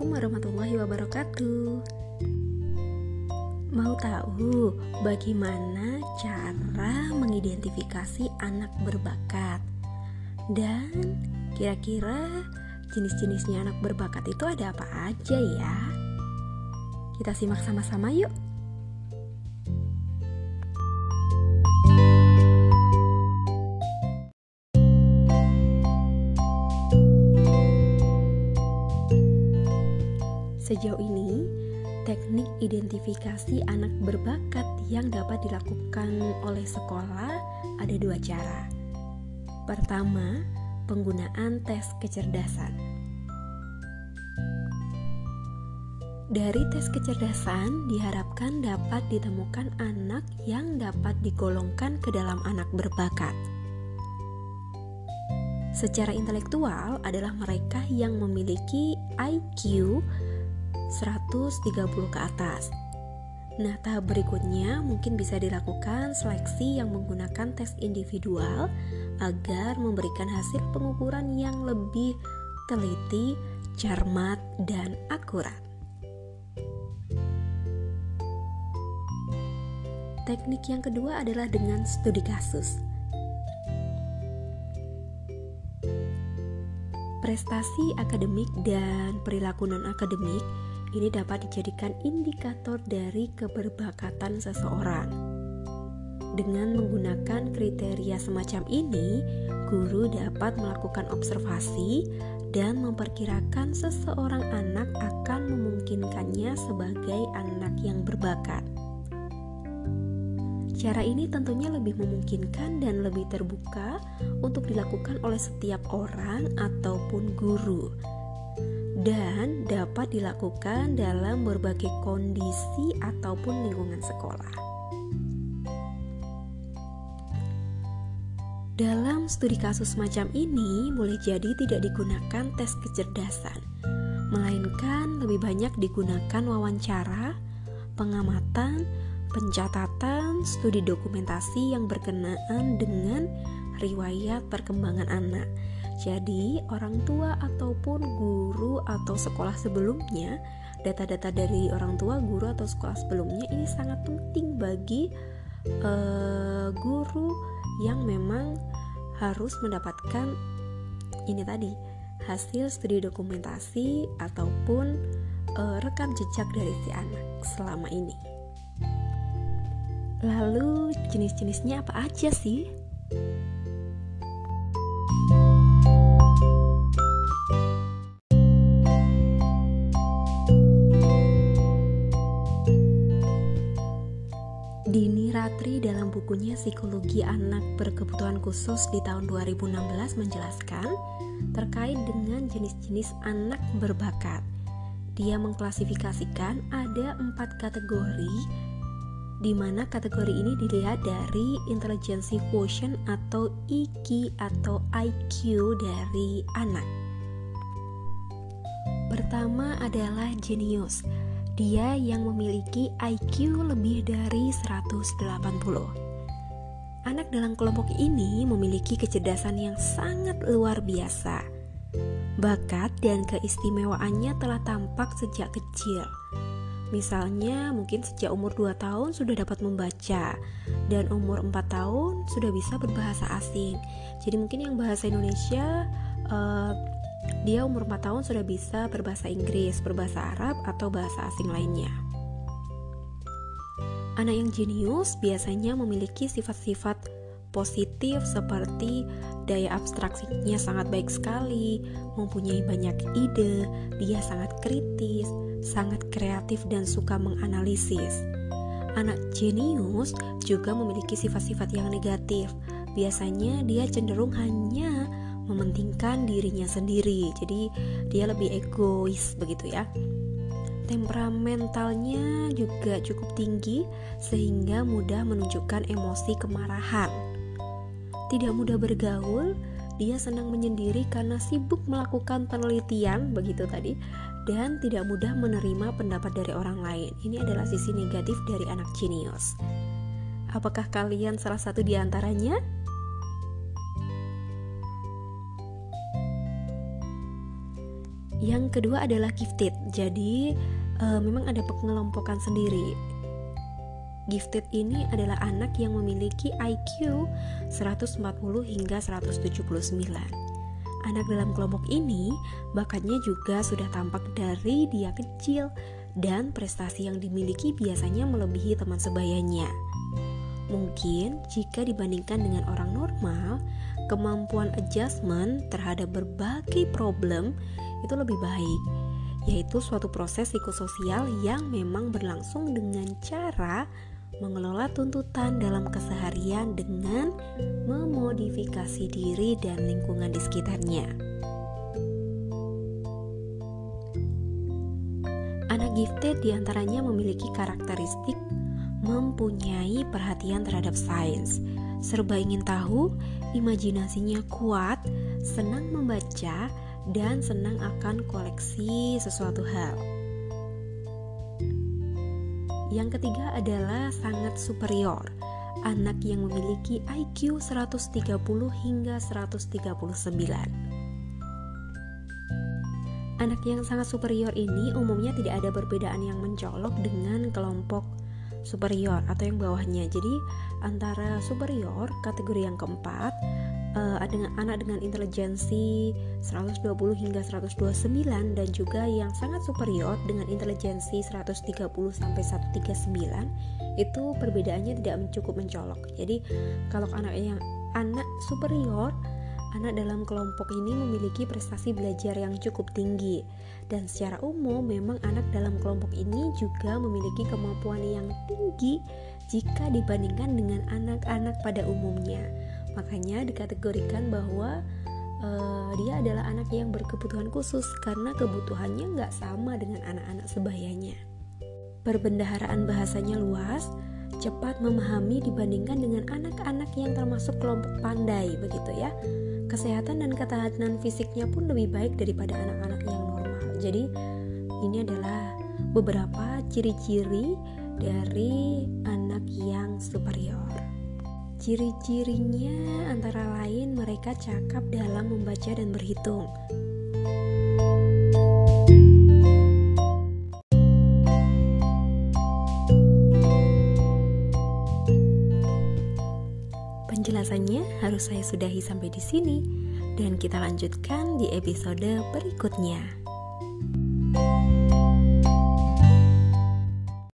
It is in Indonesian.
Assalamualaikum warahmatullahi wabarakatuh. Mau tahu bagaimana cara mengidentifikasi anak berbakat? Dan kira-kira jenis-jenisnya anak berbakat itu ada apa aja ya? Kita simak sama-sama yuk. Sejauh ini, teknik identifikasi anak berbakat yang dapat dilakukan oleh sekolah ada dua cara. Pertama, penggunaan tes kecerdasan. Dari tes kecerdasan diharapkan dapat ditemukan anak yang dapat digolongkan ke dalam anak berbakat. Secara intelektual adalah mereka yang memiliki IQ 130 ke atas. Nah, tahap berikutnya mungkin bisa dilakukan seleksi yang menggunakan tes individual agar memberikan hasil pengukuran yang lebih teliti, cermat, dan akurat. Teknik yang kedua adalah dengan studi kasus. Prestasi akademik dan perilaku non-akademik ini dapat dijadikan indikator dari keberbakatan seseorang. Dengan menggunakan kriteria semacam ini, guru dapat melakukan observasi dan memperkirakan seseorang anak akan memungkinkannya sebagai anak yang berbakat. Cara ini tentunya lebih memungkinkan dan lebih terbuka untuk dilakukan oleh setiap orang ataupun guru, dan dapat dilakukan dalam berbagai kondisi ataupun lingkungan sekolah. Dalam studi kasus semacam ini boleh jadi tidak digunakan tes kecerdasan, melainkan lebih banyak digunakan wawancara, pengamatan, pencatatan, studi dokumentasi yang berkenaan dengan riwayat perkembangan anak. Jadi, orang tua ataupun guru atau sekolah sebelumnya, data-data dari orang tua, guru atau sekolah sebelumnya ini sangat penting bagi guru yang memang harus mendapatkan ini tadi, hasil studi dokumentasi ataupun rekam jejak dari si anak selama ini. Lalu jenis-jenisnya apa aja sih? Dini Ratri dalam bukunya Psikologi Anak Berkebutuhan Khusus di tahun 2016 menjelaskan terkait dengan jenis-jenis anak berbakat. Dia mengklasifikasikan ada 4 kategori, di mana kategori ini dilihat dari intelligence quotient atau IQ atau IQ dari anak. Pertama adalah jenius. Dia yang memiliki IQ lebih dari 180. Anak dalam kelompok ini memiliki kecerdasan yang sangat luar biasa. Bakat dan keistimewaannya telah tampak sejak kecil. Misalnya mungkin sejak umur 2 tahun sudah dapat membaca, dan umur 4 tahun sudah bisa berbahasa asing. Jadi mungkin yang bahasa Indonesia dia umur 4 tahun sudah bisa berbahasa Inggris, berbahasa Arab, atau bahasa asing lainnya. Anak yang jenius biasanya memiliki sifat-sifat positif seperti daya abstraksinya sangat baik sekali, mempunyai banyak ide, dia sangat kritis, sangat kreatif dan suka menganalisis. Anak jenius juga memiliki sifat-sifat yang negatif. Biasanya dia cenderung hanya mementingkan dirinya sendiri, jadi dia lebih egois begitu ya. Temperamentalnya juga cukup tinggi sehingga mudah menunjukkan emosi kemarahan. Tidak mudah bergaul, dia senang menyendiri karena sibuk melakukan penelitian begitu tadi, dan tidak mudah menerima pendapat dari orang lain. Ini adalah sisi negatif dari anak jenius. Apakah kalian salah satu di antaranya? Yang kedua adalah gifted. Jadi memang ada pengelompokan sendiri. Gifted ini adalah anak yang memiliki IQ 140 hingga 179. Anak dalam kelompok ini bakatnya juga sudah tampak dari dia kecil dan prestasi yang dimiliki biasanya melebihi teman sebayanya. Mungkin jika dibandingkan dengan orang normal, kemampuan adjustment terhadap berbagai problem itu lebih baik, yaitu suatu proses psikososial yang memang berlangsung dengan cara mengelola tuntutan dalam keseharian dengan memodifikasi diri dan lingkungan di sekitarnya. Anak gifted diantaranya memiliki karakteristik mempunyai perhatian terhadap sains, serba ingin tahu, imajinasinya kuat, senang membaca, dan senang akan koleksi sesuatu hal. Yang ketiga adalah sangat superior, anak yang memiliki IQ 130 hingga 139. Anak yang sangat superior ini umumnya tidak ada perbedaan yang mencolok dengan kelompok superior atau yang bawahnya. Jadi antara superior kategori yang keempat, anak dengan intelijensi 120 hingga 129, dan juga yang sangat superior dengan intelijensi 130 sampai 139, itu perbedaannya tidak cukup mencolok. Jadi kalau anak superior, anak dalam kelompok ini memiliki prestasi belajar yang cukup tinggi, dan secara umum memang anak dalam kelompok ini juga memiliki kemampuan yang tinggi jika dibandingkan dengan anak-anak pada umumnya. Makanya dikategorikan bahwa dia adalah anak yang berkebutuhan khusus karena kebutuhannya nggak sama dengan anak-anak sebayanya. Perbendaharaan bahasanya luas, cepat memahami dibandingkan dengan anak-anak yang termasuk kelompok pandai, begitu ya. Kesehatan dan ketahanan fisiknya pun lebih baik daripada anak-anak yang normal. Jadi ini adalah beberapa ciri-ciri dari anak yang superior. Ciri-cirinya antara lain mereka cakap dalam membaca dan berhitung. Penjelasannya harus saya sudahi sampai di sini, dan kita lanjutkan di episode berikutnya.